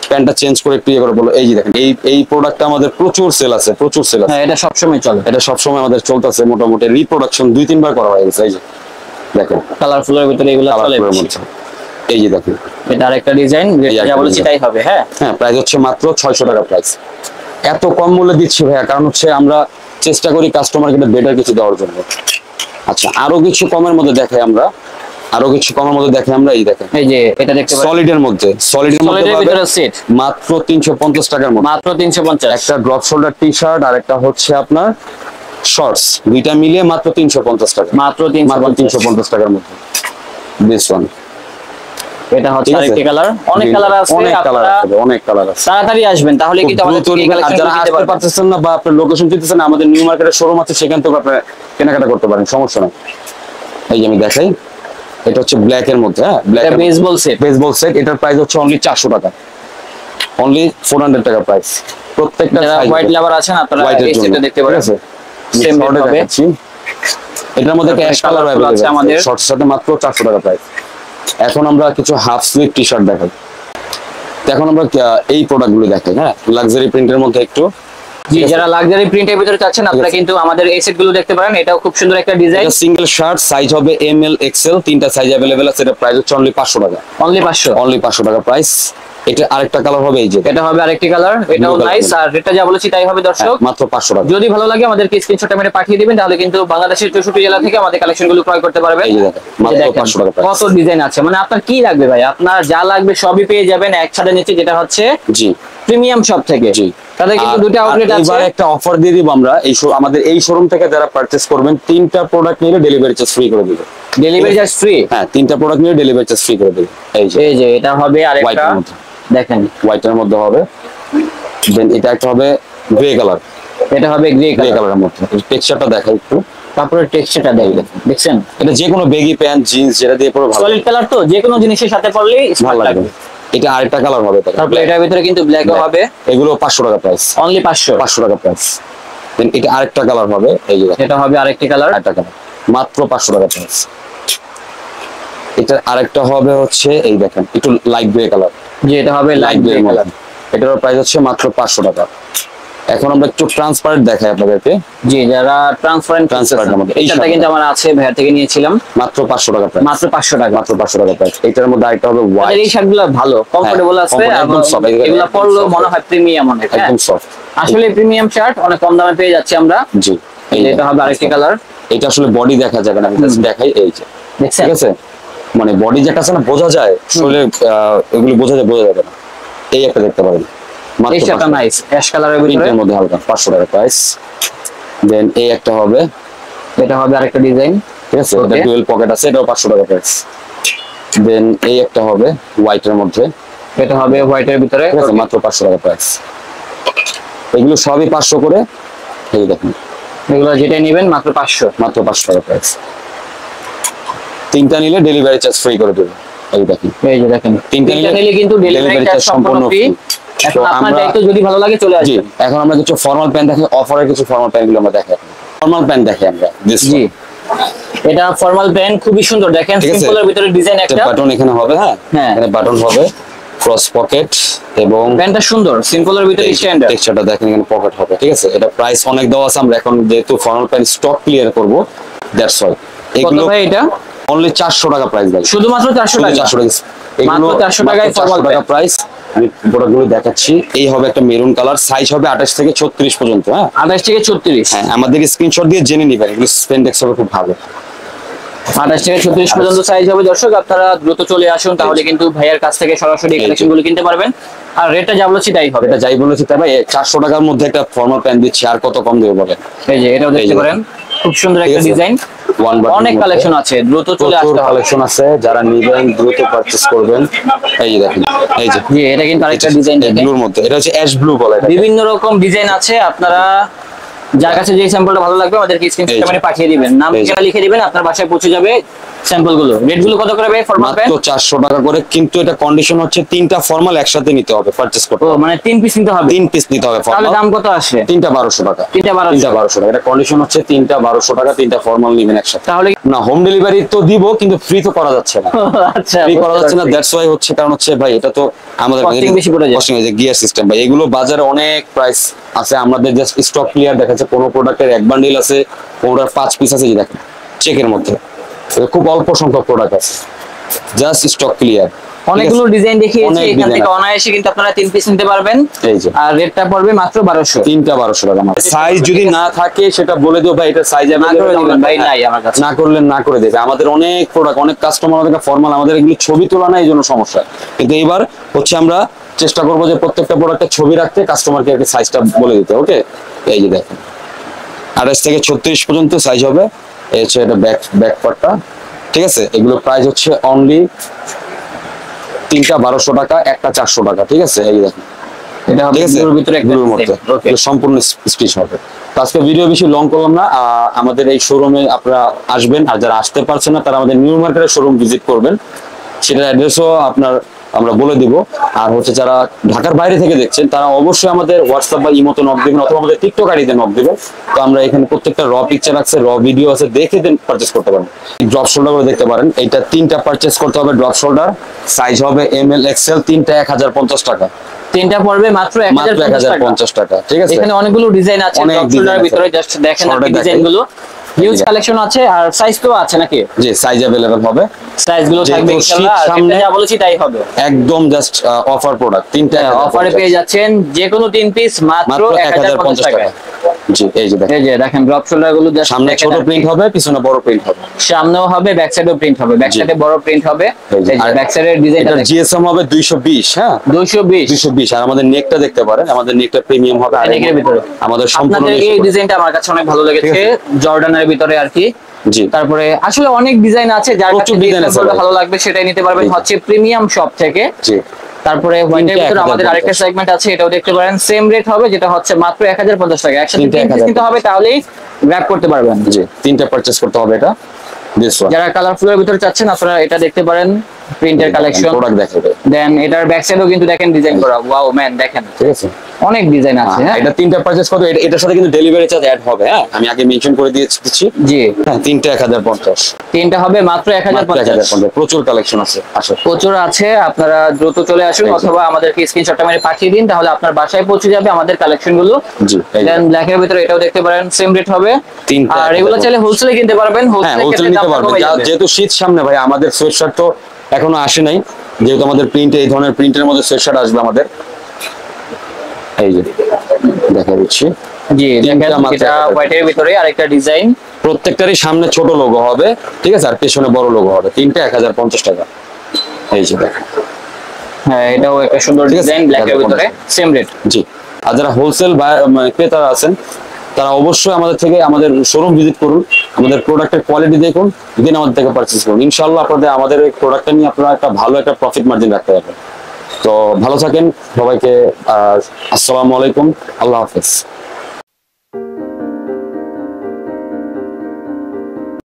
প্যান্টটা চেঞ্জ করে একটু ইয়ে করে বলো। এই যে দেখেন এই প্রোডাক্টটা আমাদের প্রচুর সেল আছে, প্রচুর সেল আছে। হ্যাঁ এটা সব সময় চলে, এটা সবসময় আমাদের চলতেছে, মোটামুটি রিপ্রোডাকশন 2-3 বার করা হয়ে গেছে। এই যে দেখেন কালারফুলের ভিতরে এগুলো চলে কালারফুলের বেশি। মধ্যে এই যে দেখেন, এটা আরেকটা ডিজাইন, এই যা একটা বলেছি design। তাই হবে। হ্যাঁ হ্যাঁ প্রাইস হচ্ছে মাত্র 600 টাকা প্রাইস। এত কম মূল্যে দিচ্ছি ভাইয়া, কারণ হচ্ছে আমরা চেষ্টা করি কাস্টমারকে বেটার কিছু দেওয়ার জন্য। আচ্ছা আরো কিছু কমের মধ্যে দেখাই আমরা, এই দেখেন এই যে এটা দেখতে পাচ্ছেন, সলিডের মধ্যে সলিডের পাবেন ভিতরে সেট মাত্র 350 টাকার মধ্যে। মাত্র 350। একটা ড্রপ শোল্ডার টি শার্ট আর একটা হচ্ছে আপনার শর্টস, দুইটা মিলিয়ে মাত্র 350 টাকা। মাত্র মাত্র 350। 350 টাকার মধ্যে দিস ওয়ান। এটা হচ্ছে ঠিক আছে? আরেকটি কালার, অনেক কালার আছে, অনেক কালার আপনারা আছে, অনেক কালার আছে। তাড়াতাড়ি আসবেন তাহলে কিন্তু আমাদের দ্রুত এই নিবেন। আর কালেকশন যারা দিতে আসতে পারবেন। পারতেছেন না বা আপনার লোকেশন চিনতেছেন না, আমাদের নিউ মার্কেটের শোরুম আছে, সেখান থেকে আপনি কেনাকাটা করতে পারেন, সমস্যা নেই। এই যে আমি দেখাই, এটা হচ্ছে ব্ল্যাক এর মধ্যে, হ্যাঁ ব্ল্যাক এটা বেসবল সেট, বেসবল সেট। এটার প্রাইস হচ্ছে অনলি 400 টাকা, অনলি 400 টাকা প্রাইস। প্রত্যেকটা যারা size হোয়াইট আছে। লাভার আছেন আপনারা White এর এই জন্য, সেটটা দেখতে পারেন। ঠিক আছে? আমি Same short এ rate হবে। দেখাচ্ছি। এটার মধ্যে তারপরে ক্যাশ কালার colourful আছে আমাদের। শর্টস সাথে মাত্র 400 টাকা প্রাইস। এখন আমরা কিছু হাফ স্লিভ টি শার্ট দেখাই। তো এখন আমরা এই প্রোডাক্ট গুলো দেখাই, হ্যাঁ লাক্সারি প্রিন্টের মধ্যে একটু। জি যারা লাক্সারি প্রিন্টের ভিতরে চাচ্ছেন আপনারা কিন্তু আমাদের এই সেট গুলো দেখতে পারেন। এটাও খুব সুন্দর একটা ডিজাইন, এটা সিঙ্গেল শার্ট, সাইজ হবে এম এল এক্সেল, 3টা সাইজ अवेलेबल আছে। এটা প্রাইস হচ্ছে অনলি 500 টাকা, অনলি 500। অনলি 500 টাকা প্রাইস। এটা আরেকটা কালার হবে, এই যে এটা হবে আরেকটি কালার, এটাও color নাইস। হবে। আর রেটটা যা বলেছি তাই হবে দর্শক। মাত্র 500 টাকা। যদি ভালো লাগে আমাদেরকে স্ক্রিনশটটা মেরে পাঠিয়ে দিবেন, তাহলে কিন্তু বাংলাদেশের 64 জেলা থেকে আমাদের কালেকশন গুলো ক্রয় করতে পারবেন। এই যে দেখেন, এই যে মাত্র দেখেন, 500 টাকা প্রাইস। কত ডিজাইন আছে, মানে আপনার কি লাগবে ভাই, আপনার যা লাগবে সবই পেয়ে যাবেন একসাথে নিচে, যেটা হচ্ছে জি প্রিমিয়াম শপ থেকে। জি। তাদের কিন্তু দুটো আউটলেট আছে। এবার একটা অফার দিয়ে দিব আমরা, আমাদের এই শোরুম থেকে যারা পারচেজ করবেন 3টা প্রোডাক্ট নিলে ডেলিভারি চার্জ ফ্রি করে দিব। Delivery charge free. হ্যাঁ 3টা প্রোডাক্ট নিলে ডেলিভারি চার্জ ফ্রি করে দিব। এই যে এই যে এটা হবে White আরেকটা, এর মধ্যে। দেখেন হোয়াইটের মধ্যে হবে, দেন এটা একটা হবে গ্রে কালার, এটা হবে গ্রে গ্রে কালার। কালারের মধ্যে। টেক্সচারটা দেখাই একটু। তারপরে টেক্সচারটা দেখছেন, এটা যে কোনো বেগি প্যান্ট জিন্স যেটা দিয়ে পরে ভালো সলিড কালার, তো যে কোনো জিনিসের সাথে পরলেই ভালো স্মার্ট লাগবে। লাগবে। এটা আরেকটা কালার হবে, তারপরে এটার ভিতরে কিন্তু ব্ল্যাকও হবে, এগুলো 500 টাকা প্রাইস, অনলি 500। 500 টাকা প্রাইস। দেন এটা আরেকটা কালার হবে, এই যে দেখেন, এটা হবে আরেকটি কালার, আরেকটা কালার মাত্র 500 টাকা প্রাইস। এটা আরেকটা হবে হচ্ছে এই দেখেন একটু লাইট গ্রে কালার, যে এটা হবে লাইট গ্রে কালার। এটার প্রাইস হচ্ছে মাত্র 500 টাকা। এখন আমরা একটু ট্রান্সপারেন্ট দেখাই আপনাদেরকে, জি যারা ট্রান্সপারেন্ট Transparent আমাদের এই এইটা শার্টটা। কিন্তু আমার আছে, ভাইয়ার থেকে নিয়েছিলাম, মাত্র 500 টাকা প্রাইস, মাত্র 500 টাকা। মাত্র 500 টাকা প্রাইস। এটার মধ্যে আরেকটা হবে আর হোয়াইট, এই শার্টগুলো ভালো, কমফোর্টেবল আছে, comfortable, একদম soft, এগুলো একদম পরলেও soft। মনে হয় প্রিমিয়াম অনেক। হ্যাঁ একদম সফট। আসলে প্রিমিয়াম শার্ট অনেক কম দামে পেয়ে যাচ্ছি আমরা। জি এই যে এটা হবে আরেকটি কালার, এটা আসলে বডি দেখা যাবে না, আমি just দেখাই। এই যে দেখছেন ঠিক আছে, মানে বডি যেটা আছে না বোঝা যায়, শরীরে এগুলো বোঝা যাবে না। এই একটা দেখতে পারেন, মাত্র এই শার্টটা 500 নাইস, অ্যাশ কালারের ভিতরে, প্রিন্টের মধ্যে হালকা 500 টাকা প্রাইস। দেন এই একটা হবে, এটা হবে আরেকটা ডিজাইন, ঠিক আছে, এটা Okay. ডুয়েল পকেট আছে, এটাও 500 টাকা প্রাইস। দেন এই একটা হবে হোয়াইটের মধ্যে, এটা হবে হোয়াইটের ভিতরে, ঠিক আছে, মাত্র 500 টাকা প্রাইস। এগুলো সবই 500 করে, এই দেখুন এগুলো যেটা নেবেন মাত্র 500। মাত্র 500 টাকা প্রাইস। 3টা নিলে ডেলিভারি চার্জ ফ্রি করে দেবে, এই দেখুন। এই যে দেখেন, তিনটা নিলে কিন্তু ডেলিভারি চার্জ সম্পূর্ণ ফ্রি। এখন তো আপনার আমরা- দায়িত্ব, যদি ভালো লাগে চলে জি আসবেন। এখন আমরা কিছু ফর্মাল প্যান্ট দেখি, অফারের কিছু ফর্মাল প্যান্ট গুলো আমরা দেখাই। ফর্মাল প্যান্ট দেখি আমরা, জি এটা ফর্মাল প্যান্ট, খুবই সুন্দর, দেখেন ঠিক আছে। সিম্পলের ভিতরে ডিজাইন একটা, বাটন এখানে হবে, হ্যাঁ হ্যাঁ। এখানে বাটন হবে, ক্রস পকেট এবং প্যান্টটা সুন্দর, সিম্পলের ভিতরে স্ট্যান্ডার্ড। টেক্সচারটা দেখেন, এখানে পকেট হবে, ঠিক আছে। এটা প্রাইস অনেক দেওয়া আছে, আমরা এখন যেহেতু ফর্মাল প্যান্ট স্টক ক্লিয়ার করব, দ্যাটস ওয়াই কত এগুলো ভাই এটা? অনলি 400 টাকা প্রাইস ভাই, শুধুমাত্র 400 টাকা। 400 টাকা। এগুলো মাত্র 400 টাকায় ফর্মাল formal টাকা pant। প্রাইস। আমি প্রোডাক্টগুলো দেখাচ্ছি। এই হবে একটা মেরুন কালার, সাইজ হবে 28 থেকে 36 পর্যন্ত, হ্যাঁ 28 থেকে 36, হ্যাঁ আমাদের স্ক্রিনশট দিয়ে জেনে নিবেন, এগুলো স্পেন্ডেক্স হবে খুব ভালো। 28 থেকে 36 পর্যন্ত সাইজ হবে। দর্শক আপনারা দ্রুত চলে আসুন, তাহলে কিন্তু ভাইয়ের কাছ থেকে সরাসরি এই যে। কালেকশন গুলো কিনতে পারবেন। আর রেটটা যা বলেছি তাই হবে। এটা যাই বলেছি তাই ভাই, 400 টাকার মধ্যে একটা ফর্মাল প্যান্ট দিচ্ছি, আর কত কম দেবো বলেন। এই যে এটাও এই দেখতে যে পারেন, খুব সুন্দর ঠিক একটা আছে। ডিজাইন। ওয়ান বাটন অনেক কালেকশন আছে, দ্রুত চলে আসতে হবে। কালেকশন আছে, যারা নিবেন দ্রুত পারচেজ করবেন। এই যে দেখেন, এই যে জি, এটা কিন্তু আরেকটা ডিজাইন দেখেন, ব্লুর মধ্যে, এটা হচ্ছে অ্যাশ ব্লু বলে এটা। বিভিন্ন রকম ডিজাইন আছে। আপনারা যার কাছে যে স্যাম্পলটা ভালো লাগবে আমাদেরকে স্ক্রিনশট করে পাঠিয়ে দিবেন, নাম ঠিকানা লিখে দিবেন, আপনার বাসায় পৌঁছে যাবে স্যাম্পল গুলো। রেট গুলো কত করে ভাই ফরমাল প্যান্ট? মাত্র 400 টাকা করে, কিন্তু এটা কন্ডিশন হচ্ছে তিনটা ফর্মাল একসাথে নিতে হবে পারচেজ করতে। ও মানে 3 পিস নিতে হবে? 3 পিস নিতে হবে তাহলে ফর্মাল। দাম কত আসে? তিনটা 1200 টাকা। তিনটা 1200 টাকা। এটা কন্ডিশন হচ্ছে তিনটা 1200 টাকা, তিনটা ফর্মাল নিবেন একসাথে। তাহলে না, হোম ডেলিভারি তো দিব, কিন্তু ফ্রি তো করা যাচ্ছে না। আচ্ছা, ফ্রি করা যাচ্ছে না, দ্যাটস ওয়াই হচ্ছে, কারণ হচ্ছে ভাই এটা তো আমাদের Costing বেশি পড়ে যায়। costing হয়ে যায়, গিয়ার সিস্টেম ভাই। এগুলো বাজারে অনেক প্রাইস আছে, আমাদের জাস্ট স্টক ক্লিয়ার দেখাচ্ছে। কোন প্রোডাক্টের এক বান্ডিল আছে, কোনটার 5 পিস আছে, যে দেখেন চেকের মধ্যে। খুব অল্প সংখ্যক প্রোডাক্ট আছে, জাস্ট স্টক ক্লিয়ার। অনেকগুলো ডিজাইন দেখিয়েছি, অনেক এখান design থেকে আছে। অনায়াসে কিন্তু আপনারা 3 পিস নিতে পারবেন। এই যে আর রেটটা পড়বে মাত্র 1200। তিনটা 1200 টাকা। সাইজ যদি না থাকে সেটা বলে দিও ভাই, এটা সাইজ না করে দিবেন ভাই, নাই আমার কাছে। না করলে না করে দেবে। আমাদের অনেক প্রোডাক্ট, অনেক কাস্টমার আমাদের ফর্মাল, আমাদের এগুলি ছবি তোলা না, এই জন্য সমস্যা। কিন্তু এবার হচ্ছে আমরা চেষ্টা করবো যে প্রত্যেকটা প্রোডাক্টের ছবি রাখতে, কাস্টমারকে একটা সাইজটা বলে দিতে। ওকে, এই যে দেখেন 28 থেকে 36 পর্যন্ত সাইজ হবে। এই হচ্ছে এটা ব্যাক পার্টটা, ঠিক আছে। এগুলো প্রাইস হচ্ছে অনলি তিনটা 1200 টাকা, একটা 400 টাকা, ঠিক আছে। এই দেখেন, এটা হবে ঠিক আছে, ব্লুর ভিতরে একটা ব্লুর মধ্যে। ওকে। এগুলো সম্পূর্ণ স্টিচ হবে। তো আজকে ভিডিও বেশি লং করলাম না। আমাদের এই শোরুমে আপনারা আসবেন, আর যারা আসতে পারছেন না তারা আমাদের নিউ মার্কেটের শোরুম ভিজিট করবেন, সেটার অ্যাড্রেসও আপনার আমরা বলে দিব। আর হচ্ছে যারা ঢাকার বাইরে থেকে দেখছেন তারা অবশ্যই আমাদের হোয়াটসঅ্যাপ বা ইমোতে নক দিবেন, অথবা আমাদের টিকটক আইডিতে নক দিবেন। তো আমরা এখানে প্রত্যেকটা র পিকচার আছে, র ভিডিও আছে, দেখে দেন পারচেজ করতে পারেন। ড্রপ শোল্ডার করে দেখতে পারেন, এটা তিনটা পারচেজ করতে হবে। ড্রপ শোল্ডার সাইজ হবে ML XL, তিনটা 1050 টাকা। তিনটা পড়বে মাত্র মাত্র 1050 টাকা। 1050 টাকা, ঠিক আছে। এখানে অনেকগুলো ডিজাইন আছে, অনেক টপ design শোল্ডারের আছে। ভিতরে জাস্ট দেখেন শর্টে আপনি দেখাই। ডিজাইন গুলো, হিউজ এই যে। কালেকশন আছে। আর সাইজ তো আছে নাকি? জি, সাইজ अवेलेबल হবে, সাইজ গুলো যেহেতু থাকবে শীত ইনশাআল্লাহ। আর সামনে, যেটা যা বলেছি তাই হবে। একদম জাস্ট অফার প্রোডাক্ট। তিনটা অফারে পেয়ে যাচ্ছেন যে কোনো 3 পিস মাত্র মাত্র 1050 1050 টাকা। টাকা। জি, এই যে দেখেন, এই যে দেখেন ড্রপ শোল্ডার গুলো জাস্ট সামনে ছোট প্রিন্ট হবে, পিছনে বড় প্রিন্ট হবে। সামনেও হবে, ব্যাক সাইডেও প্রিন্ট হবে। ব্যাক সাইডে বড় প্রিন্ট হবে, এই যে। এই যে আর ব্যাক সাইডের ডিজাইনটা এটার জিএসএম হবে 220, হ্যাঁ 220। 220। আর আমাদের নেকটা দেখতে পারেন, আমাদের নেকটা প্রিমিয়াম হবে। আর নেকের ভিতরে আমাদের সম্পূর্ণ আপনাদের এই নেক। ডিজাইনটা আমার কাছে অনেক ভালো লেগেছে, জর্ডানের ভিতরে আর কি। জি, তারপরে আসলে অনেক ডিজাইন আছে, যার প্রচুর কাছে design আছে ডিজাইনগুলো ভাই। ভালো লাগবে সেটাই নিতে পারবেন জি। হচ্ছে প্রিমিয়াম শপ থেকে। জি, তারপরে হোয়াইটের তিনটে ভিতরে আমাদের 1050 আরেকটা সেগমেন্ট আছে, এটাও দেখতে পারেন। সেম রেট হবে, যেটা হচ্ছে মাত্র 1050 টাকা। একসাথে তিনটে 3 পিস 1050 নিতে হবে, তাহলেই গ্র্যাব করতে পারবেন। জি, তিনটা পারচেজ করতে হবে। এটা দিস ওয়ান যারা কালারফুলের ভিতরে চাচ্ছেন আপনারা এটা দেখতে পারেন, প্রিন্টের কালেকশন। প্রোডাক্ট দেখাবে, দেন এটার ব্যাক সাইডেও কিন্তু দেখেন ডিজাইন করা, ওয়াও ম্যান দেখেন ঠিক আছে। অনেক ডিজাইন আছে। হ্যাঁ এটা তিনটা পারচেজ করতে, এটার সাথে কিন্তু ডেলিভারি চার্জ অ্যাড হবে। হ্যাঁ, আমি আগে মেনশন করে দিচ্ছি। জি, হ্যাঁ, তিনটা 1050। তিনটা হবে মাত্র 1050। 1050, প্রচুর কালেকশন আছে, আসো। প্রচুর আছে, আপনারা দ্রুত চলে আসুন, এই যে। অথবা আমাদেরকে স্ক্রিনশটটা মেরে পাঠিয়ে দিন, তাহলে আপনার বাসায় পৌঁছে যাবে আমাদের কালেকশন গুলো। জি, এই যে। দেন ব্ল্যাকের ভিতরে এটাও দেখতে পারেন, সেম রেট হবে। তিনটা আর এগুলো 1050 চাইলে হোলসেলে কিনতে পারবেন, হ্যাঁ, হোলসেলে হোলসেল নিতে পারবেন। যেহেতু শীত সামনে ভাই, আমাদের সোয়েটশার্ট তো এখনো আসে নাই, যেহেতু আমাদের প্রিন্ট এই ধরনের প্রিন্টের মধ্যে সোয়েটশার্ট আসবে আমাদের। এই যে দেখা দিচ্ছি, জি তিনটা দেখেন মাত্র এটা 1050 হোয়াইটের ভিতরে আরেকটা ডিজাইন। প্রত্যেকটারই সামনে ছোট লোগো হবে, ঠিক আছে, আর পেছনে বড় লোগো হবে। তিনটা 1050 টাকা। এই যে দেখেন, হ্যাঁ এটাও একটা সুন্দর ঠিক আছে, ডিজাইন, ব্ল্যাকের 1050 ভিতরে সেম রেট। জি। আর যারা হোলসেল ক্রেতারা আছেন তারা অবশ্যই আমাদের থেকে আমাদের শোরুম ভিজিট করুন, আমাদের প্রোডাক্টের কোয়ালিটি দেখুন, দেন আমাদের থেকে পারচেজ করুন। ইনশাআল্লাহ আপনাদের আমাদের এই প্রোডাক্টটা নিয়ে আপনারা একটা ভালো একটা প্রফিট মার্জিন রাখতে পারবেন। তো ভালো থাকেন সবাইকে। আসসালামু আলাইকুম, আল্লাহ হাফেজ।